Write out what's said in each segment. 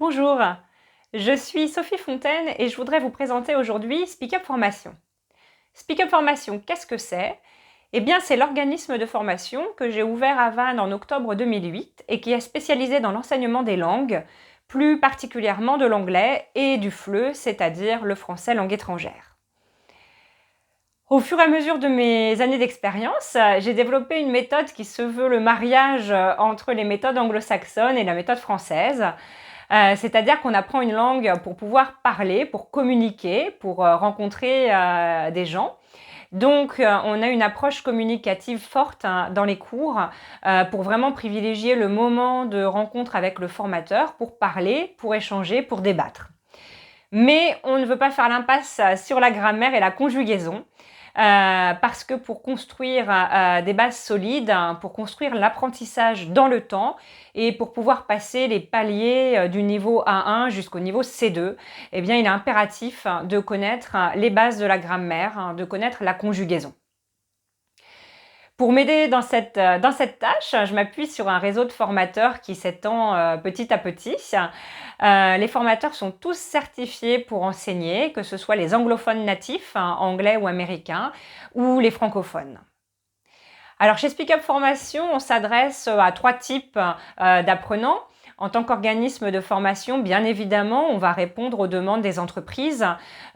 Bonjour, je suis Sophie Fontaine et je voudrais vous présenter aujourd'hui Speak Up Formation. Speak Up Formation, qu'est-ce que c'est? Eh bien, c'est l'organisme de formation que j'ai ouvert à Vannes en octobre 2008 et qui est spécialisé dans l'enseignement des langues, plus particulièrement de l'anglais et du FLE, c'est-à-dire le français langue étrangère. Au fur et à mesure de mes années d'expérience, j'ai développé une méthode qui se veut le mariage entre les méthodes anglo-saxonnes et la méthode française. C'est-à-dire qu'on apprend une langue pour pouvoir parler, pour communiquer, pour rencontrer des gens. Donc, on a une approche communicative forte dans les cours pour vraiment privilégier le moment de rencontre avec le formateur pour parler, pour échanger, pour débattre. Mais on ne veut pas faire l'impasse sur la grammaire et la conjugaison. Parce que pour construire des bases solides, pour construire l'apprentissage dans le temps et pour pouvoir passer les paliers du niveau A1 jusqu'au niveau C2, eh bien, il est impératif de connaître les bases de la grammaire, de connaître la conjugaison. Pour m'aider dans cette tâche, je m'appuie sur un réseau de formateurs qui s'étend petit à petit. Les formateurs sont tous certifiés pour enseigner, que ce soit les anglophones natifs, anglais ou américains, ou les francophones. Alors chez Speak Up Formation, on s'adresse à 3 types d'apprenants. En tant qu'organisme de formation, bien évidemment, on va répondre aux demandes des entreprises,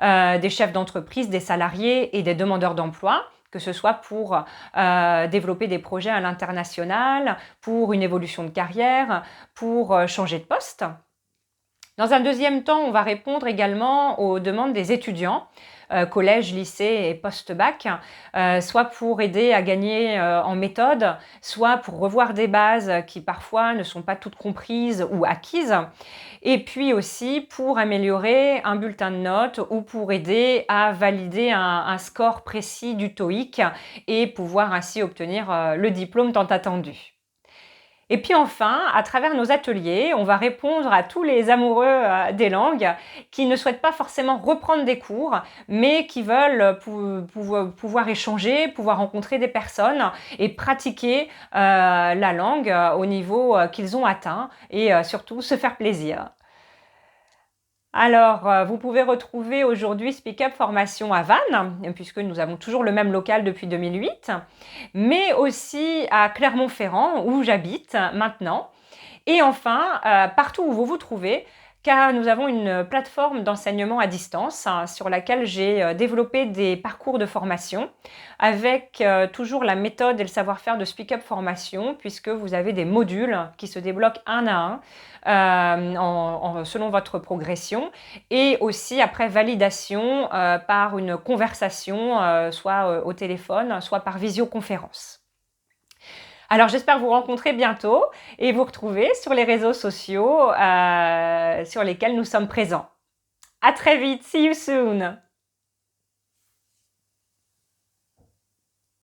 des chefs d'entreprise, des salariés et des demandeurs d'emploi, que ce soit pour développer des projets à l'international, pour une évolution de carrière, pour changer de poste. Dans un deuxième temps, on va répondre également aux demandes des étudiants, collège, lycée et post-bac, soit pour aider à gagner en méthode, soit pour revoir des bases qui parfois ne sont pas toutes comprises ou acquises, et puis aussi pour améliorer un bulletin de notes ou pour aider à valider un score précis du TOEIC et pouvoir ainsi obtenir le diplôme tant attendu. Et puis enfin, à travers nos ateliers, on va répondre à tous les amoureux des langues qui ne souhaitent pas forcément reprendre des cours, mais qui veulent pouvoir échanger, pouvoir rencontrer des personnes et pratiquer la langue au niveau qu'ils ont atteint et surtout se faire plaisir. Alors, vous pouvez retrouver aujourd'hui Speak Up Formation à Vannes, puisque nous avons toujours le même local depuis 2008, mais aussi à Clermont-Ferrand, où j'habite maintenant. Et enfin, partout où vous vous trouvez, car nous avons une plateforme d'enseignement à distance sur laquelle j'ai développé des parcours de formation avec toujours la méthode et le savoir-faire de Speak Up Formation, puisque vous avez des modules qui se débloquent un à un selon votre progression et aussi après validation par une conversation, soit au téléphone, soit par visioconférence. Alors j'espère vous rencontrer bientôt et vous retrouver sur les réseaux sociaux sur lesquels nous sommes présents. À très vite, see you soon!